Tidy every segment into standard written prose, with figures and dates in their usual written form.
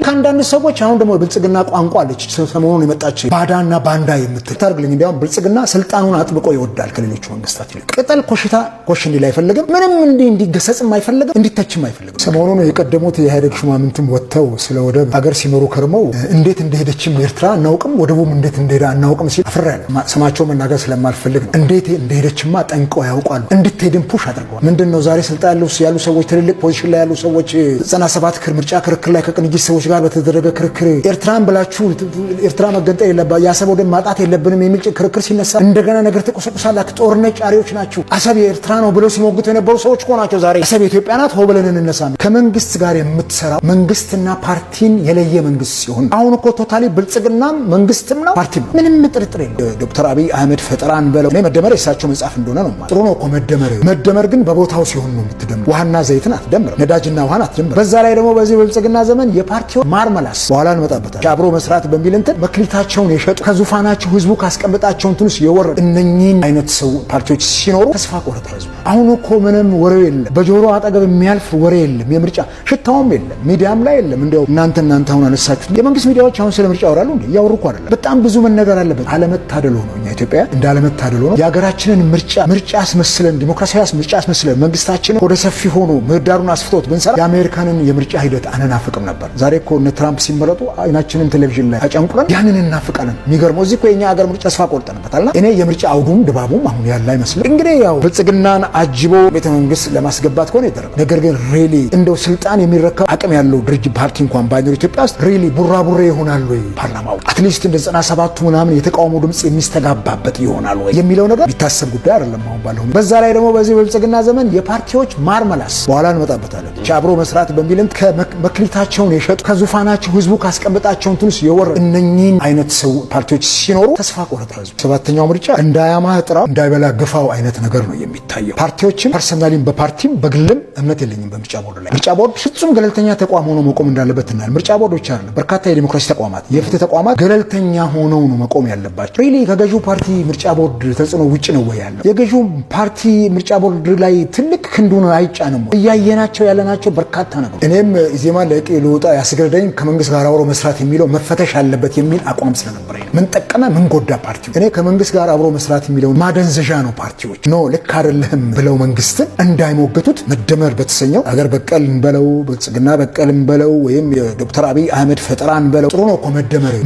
ከአንዳንድ ሰዎች አሁን ደግሞ ብልጽግና ቋንቋ አለች ሰሞኑን የመጣች ባዳና ባንዳ የምትል ታርግልኝ። እንዲያውም ብልጽግና ስልጣኑን አጥብቆ ይወዳል ከሌሎቹ መንግስታት ይልቅ። ቅጠል ኮሽታ ኮሽ እንዲል አይፈልግም። ምንም እንዲገሰጽም አይፈልግም፣ እንዲተችም አይፈልግም። ሰሞኑን የቀደሙት የኢህአዴግ ሹማምንትም ወጥተው ስለ ወደብ አገር ሲመሩ ከርመው እንዴት እንደሄደችም ኤርትራ አናውቅም፣ ወደቡም እንዴት እንደሄደ አናውቅም ሲል አፍራለሁ። ስማቸው መናገር ስለማልፈልግ ነው። እንዴት እንደሄደችማ ጠንቀው ያውቃሉ። እንድትሄድም ፑሽ አድርገዋል። ምንድነው ዛሬ ስልጣን ያሉ ሰዎች ትልልቅ ፖዚሽን ላይ ያሉ ሰዎች 97 ምርጫ ክርክር ላይ ከቅንጅት ሰዎች ጋር በተደረገ ክርክር ኤርትራን ብላችሁ ኤርትራ መገንጠል የለባት የአሰብ ወደብ ማጣት የለብንም የሚል ክርክር ሲነሳ እንደገና ነገር ተቆሰቁሳላችሁ። ጦርነት ጫሪዎች ናችሁ። አሰብ የኤርትራ ነው ብለው ሲሞግቱ የነበሩ ሰዎች እኮ ናቸው ዛሬ አሰብ የኢትዮጵያ ናት ሆ ብለን እንነሳ። ከመንግስት ጋር የምትሰራው መንግስትና ፓርቲን የለየ መንግስት ሲሆን አሁን እኮ ቶታሊ ብልጽግናም መንግስትም ነው ፓርቲም ነው። ምንም ጥርጥር የለው። ዶክተር አብይ አህመድ ፈጠራን በለው መደመር የሳቸው መጽሐፍ እንደሆነ ነው ማለት ጥሩ ነው እኮ መደመር ግን በቦታው ሲሆን ነው የምትደምር። ውሃና ዘይትን አትደምር፣ ነዳጅና ውሃን አትደምር። በዛ ላይ ደግሞ በዚህ ብልጽግና ዘመን የፓርቲው ማርመላስ በኋላ እንመጣበታል አብሮ መስራት በሚል እንትን መክሊታቸውን የሸጡ ከዙፋናቸው ህዝቡ ካስቀምጣቸው እንትንስ የወረዱ እነኚህን አይነት ሰው ፓርቲዎች ሲኖሩ ተስፋ ቆረጠ ህዝቡ። አሁን እኮ ምንም ወሬው የለም፣ በጆሮ አጠገብ የሚያልፍ ወሬ የለም፣ የምርጫ ሽታውም የለም፣ ሚዲያም ላይ የለም። እንደው እናንተ አሁን አነሳችሁት የመንግስት ሚዲያዎች አሁን ስለ ምርጫ ያወራሉ እንዴ? እያወሩ እኮ አይደለም። በጣም ብዙ መነገር አለበት። አለመታደል ሆኖ እኛ ኢትዮጵያ እንደ አለመታደል ሆኖ የሀገራችንን ምርጫ አስመስለን ዲሞክራሲያዊ ምርጫ አስመስለን መንግስታችንን ወደ ሰፊ ሆኖ ምህዳሩን አስፍቶት ብንሰራ የአሜሪካንን የምርጫ ሂደት አንናፍቅም ነበር። ዛሬ እኮ እነ ትራምፕ ሲመረጡ አይናችንን ቴሌቪዥን ላይ አጨንቁረን ያንን እናፍቃለን። የሚገርመው እዚህ እኮ የኛ ሀገር ምርጫ ተስፋ ቆርጠንበታልና እኔ የምርጫ አውዱም ድባቡም አሁን ያለ አይመስልም። እንግዲህ ያው ብልጽግናን አጅቦ ቤተ መንግስት ለማስገባት ከሆነ ይደረግ። ነገር ግን ሪሊ እንደው ስልጣን የሚረከብ አቅም ያለው ድርጅት ፓርቲ እንኳን ባይኖር ኢትዮጵያ ውስጥ ሪሊ ቡራቡሬ ይሆናል ወይ ፓርላማው አትሊስት እንደ 97ቱ ምናምን የተቃውሞ ድምጽ የሚስተጋባበት ይሆናል ወይ የሚለው ነገር ቢታሰብ ጉዳይ አይደለም አሁን ባለው። በዛ ላይ ደግሞ በዚህ ብልጽግና ዘመን የፓርቲዎች ማርመላስ በኋላ እንመጣበታለን አብሮ መስራት በሚልም ከመክሊታቸውን የሸጡ ከዙፋናቸው ህዝቡ ካስቀምጣቸው እንትንስ የወረዱ እነኚህን አይነት ሰው ፓርቲዎች ሲኖሩ ተስፋ ቆረጠ ህዝቡ። ሰባተኛው ምርጫ እንዳያማ ጥራው እንዳይበላ ግፋው አይነት ነገር ነው የሚታየው። ፓርቲዎችም ፐርሰናሊም በፓርቲም በግልም እምነት የለኝም በምርጫ ቦርድ ላይ። ምርጫ ቦርድ ፍጹም ገለልተኛ ተቋም ሆኖ መቆም እንዳለበት እናል። ምርጫ ቦርድ ብቻ አይደለም፣ በርካታ የዲሞክራሲ ተቋማት የፍትህ ተቋማት ገለልተኛ ሆነው ነው መቆም ያለባቸው። ሪሊ ከገዢው ፓርቲ ምርጫ ቦርድ ተጽዕኖ ውጭ ነው ወይ ያለው? የገዢው ፓርቲ ምርጫ ቦርድ ላይ ትልቅ ክንዱን አይጫንም። እያየናቸው ያለናቸው በርካታ ነገሮች። እኔም ኢዜማ ለቂ ልውጣ ያስገረደኝ ከመንግስት ጋር አብሮ መስራት የሚለው መፈተሽ አለበት የሚል አቋም ስለነበረኝ ምን ጠቀመ ምን ጎዳ ፓርቲው። እኔ ከመንግስት ጋር አብሮ መስራት የሚለው ማደንዘዣ ነው። ፓርቲዎች ኖ ልክ አይደለም ብለው መንግስትን እንዳይሞግቱት መደመር በተሰኘው አገር በቀልን በለው ብልጽግና በቀልን በለው ወይም የዶክተር አብይ አህመድ ፈጠራን በለው ጥሩ ነው እኮ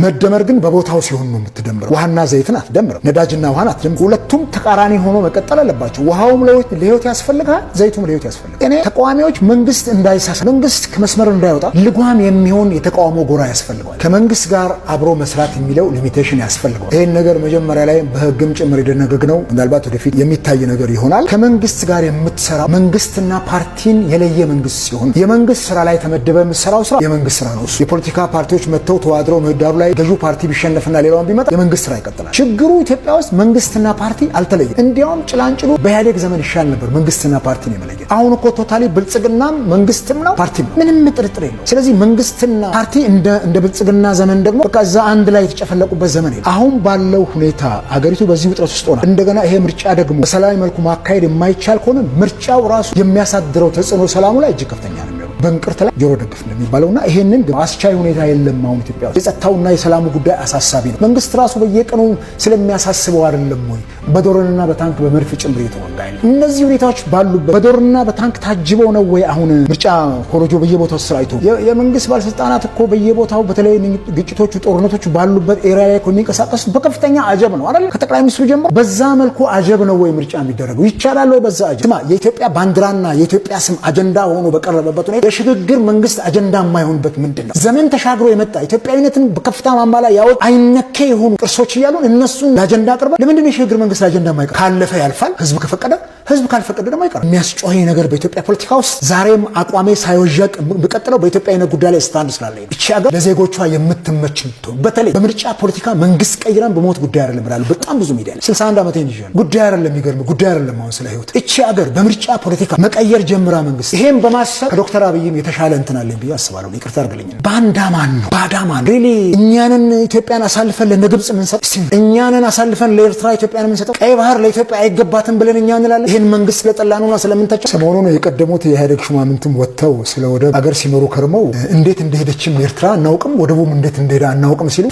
መደመር ግን በቦታው ሲሆን ነው የምትደምረው። ውሃና ዘይትን አትደምር፣ ነዳጅና ውሃን አትደምር። ሁለቱም ተቃራኒ ሆኖ መቀጠል አለባቸው። ውሃውም ለህይወት ያስፈልጋል፣ ዘይቱም ለህይወት ያስፈልጋል። እኔ ተቃዋሚዎች መንግስት እንዳይሳሳ መንግስት ከመስመር እንዳይወጣ ልጓም የሚሆን የተቃውሞ ጎራ ያስፈልገዋል። ከመንግስት ጋር አብሮ መስራት የሚለው ሊሚቴሽን ያስፈልገዋል። ይህን ነገር መጀመሪያ ላይ በህግም ጭምር የደነገግነው ምናልባት ወደፊት የሚታይ ነገር ይሆናል። ከመንግስት ጋር የምትሰራ መንግስትና ፓርቲን የለየ መንግስት ሲሆን የመንግስት ስራ ላይ ተመደበ የምትሰራው ስራ የመንግስት ስራ ነው። የፖለቲካ ፓርቲዎች መጥተው ተዋድረው ምህዳሩ ላይ ገዢው ፓርቲ ቢሸነፍና ሌላውን ቢመጣ የመንግስት ስራ ይቀጥላል። ችግሩ ኢትዮጵያ ውስጥ መንግስትና ፓርቲ አልተለየም። እንዲያውም ጭላንጭሉ በኢህአዴግ ዘመን ይሻል ነበር መንግስትና ፓርቲን የመለየት። አሁን እኮ ቶታሊ ብልጽግናም መንግስትም ነው ፓርቲም ምንም ጥርጥር የለው። ስለዚህ መንግስትና ፓርቲ እንደ ብልጽግና ዘመን ደግሞ በቃ እዛ አንድ ላይ የተጨፈለቁበት ዘመን የለም። አሁን ባለው ሁኔታ አገሪቱ በዚህ ውጥረት ውስጥ ሆና እንደገና ይሄ ምርጫ ደግሞ በሰላማዊ መልኩ ማካሄድ የማይቻል ከሆነ ምርጫው ራሱ የሚያሳድረው ተጽዕኖ ሰላሙ ላይ እጅግ ከፍተኛ ነው። በእንቅርት ላይ ጆሮ ደግፍ እንደሚባለውና ይሄንን አስቻይ ሁኔታ የለም። አሁን ኢትዮጵያ ውስጥ የጸጥታውና የሰላሙ ጉዳይ አሳሳቢ ነው። መንግስት ራሱ በየቀኑ ስለሚያሳስበው አይደለም ወይ በዶርና በታንክ በመድፍ ጭምር የተወጋ አይደል? እነዚህ ሁኔታዎች ባሉበት በዶርና በታንክ ታጅበው ነው ወይ አሁን ምርጫ ኮሮጆ በየቦታው ስራይቶ የመንግስት ባለስልጣናት እኮ በየቦታው በተለይ ግጭቶቹ ጦርነቶቹ ባሉበት ኤሪያ ላይ የሚንቀሳቀሱት በከፍተኛ አጀብ ነው አይደል? ከጠቅላይ ሚኒስትሩ ጀምሮ በዛ መልኩ አጀብ ነው ወይ ምርጫ የሚደረገው? ይቻላል ወይ በዛ አጀብ? ስማ የኢትዮጵያ ባንዲራና የኢትዮጵያ ስም አጀንዳ ሆኖ በቀረበበት ሁኔታ የሽግግር መንግስት አጀንዳ የማይሆንበት ምንድን ነው? ዘመን ተሻግሮ የመጣ ኢትዮጵያዊነትን በከፍታ ማማ ላይ ያወጡ አይነኬ የሆኑ ቅርሶች እያሉን እነሱን ለአጀንዳ አቅርበን ለምንድን ነው የሽግግር መንግስት አጀንዳ የማይቀር? ካለፈ ያልፋል፣ ህዝብ ከፈቀደ ህዝብ ካልፈቀደ ደግሞ አይቀርም። የሚያስጮህ ነገር በኢትዮጵያ ፖለቲካ ውስጥ ዛሬም አቋሜ ሳይወዠቅ የምቀጥለው በኢትዮጵያዊነት ጉዳይ ላይ ስታንድ ስላለኝ እቺ ሀገር ለዜጎቿ የምትመች ምትሆን በተለይ በምርጫ ፖለቲካ መንግስት ቀይረን በሞት ጉዳይ አይደለም ብላል። በጣም ብዙ ሚዲያ 61 ዓመት ይንጀል ጉዳይ አይደለም። የሚገርም ጉዳይ አይደለም። አሁን ስለ ህይወት እቺ ሀገር በምርጫ ፖለቲካ መቀየር ጀምራ መንግስት ይሄን በማሰብ ከዶክተር አብይም የተሻለ እንትን አለኝ ብዬ አስባለሁ። ይቅርታ አድርግልኝ። ባንዳማን ነው ባዳማን ሪሊ እኛንን ኢትዮጵያን አሳልፈን ለግብጽ ምንሰጥ እኛንን አሳልፈን ለኤርትራ ኢትዮጵያን ምንሰጠው ቀይ ባህር ለኢትዮጵያ አይገባትም ብለን እኛ እንላለን። ይህን መንግስት ስለጠላኑና ስለምንታቸው ሰሞኑን የቀደሙት የኢህአዴግ ሹማምንትም ወጥተው ስለ ወደብ አገር ሲመሩ ከርመው እንዴት እንደሄደችም ኤርትራ አናውቅም፣ ወደቡም እንዴት እንደሄደ አናውቅም ሲሉ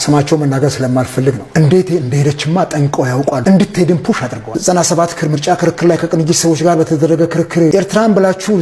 ስማቸው መናገር ስለማልፈልግ ነው። እንዴት እንደሄደችማ ጠንቀው ያውቃሉ። እንድትሄድም ፑሽ አድርገዋል። 97 ምርጫ ክርክር ላይ ከቅንጅት ሰዎች ጋር በተደረገ ክርክር ኤርትራን ብላችሁ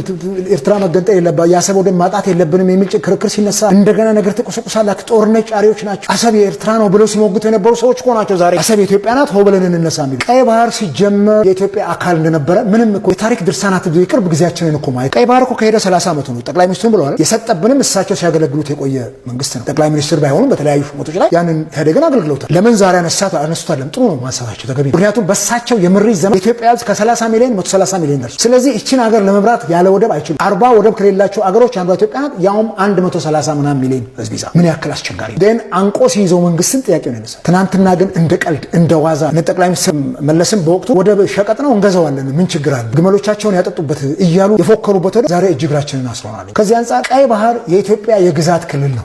ኤርትራ መገንጠል የለባት የአሰብ ወደብ ማጣት የለብንም የሚል ክርክር ሲነሳ እንደገና ነገር ተቆሰቁሳላችሁ። ጦርነት ጫሪዎች ናቸው። አሰብ የኤርትራ ነው ብለው ሲሞግቱ የነበሩ ሰዎች እኮ ናቸው ዛሬ አሰብ የኢትዮጵያ ናት ሆ ብለን እንነሳ የሚሉ። ቀይ ባህር ሲጀመር የኢትዮጵያ አካል እንደነበረ ምንም እኮ የታሪክ ድርሳናት የቅርብ ጊዜያችንን እኮ ማየት። ቀይ ባህር እኮ ከሄደ 30 ዓመቱ ነው። ጠቅላይ ሚኒስትሩም ብለዋል። የሰጠብንም እሳቸው ሲያገለግሉት የቆየ መንግስት ነው። ጠቅላይ ሚኒስትር ባይሆኑም በተለያዩ ሹመቶች ላይ ያንን ኢህአዴግን አገልግለውታል። ለምን ዛሬ አነሱታለም? ጥሩ ነው ማንሳታቸው ተገቢ። ምክንያቱም በሳቸው የምሪት ዘመን ኢትዮጵያ ህዝብ ከ30 ሚሊዮን 130 ሚሊዮን ደርሷል። ስለዚህ እቺን ሀገር ለመምራት ያለ ወደብ አይችሉም። 40 ወደብ ከሌላቸው አገሮች አንዷ ኢትዮጵያ ናት። ያውም 130 ምናምን ሚሊዮን ህዝብ ይዛ ምን ያክል አስቸጋሪ ደን አንቆ ሲይዘው መንግስትን ጥያቄ ነው ያነሳው። ትናንትና ግን እንደ ቀልድ እንደ ዋዛ ጠቅላይ ሚኒስትር መለስም በወቅቱ ወደብ ሸቀጥ ነው እንገዛዋለን ምን ችግር አለ ግመሎቻቸውን ያጠጡበት እያሉ የፎከሩበት ወደብ ዛሬ እጅግራችንን አስረናል። ከዚህ አንጻር ቀይ ባህር የኢትዮጵያ የግዛት ክልል ነው።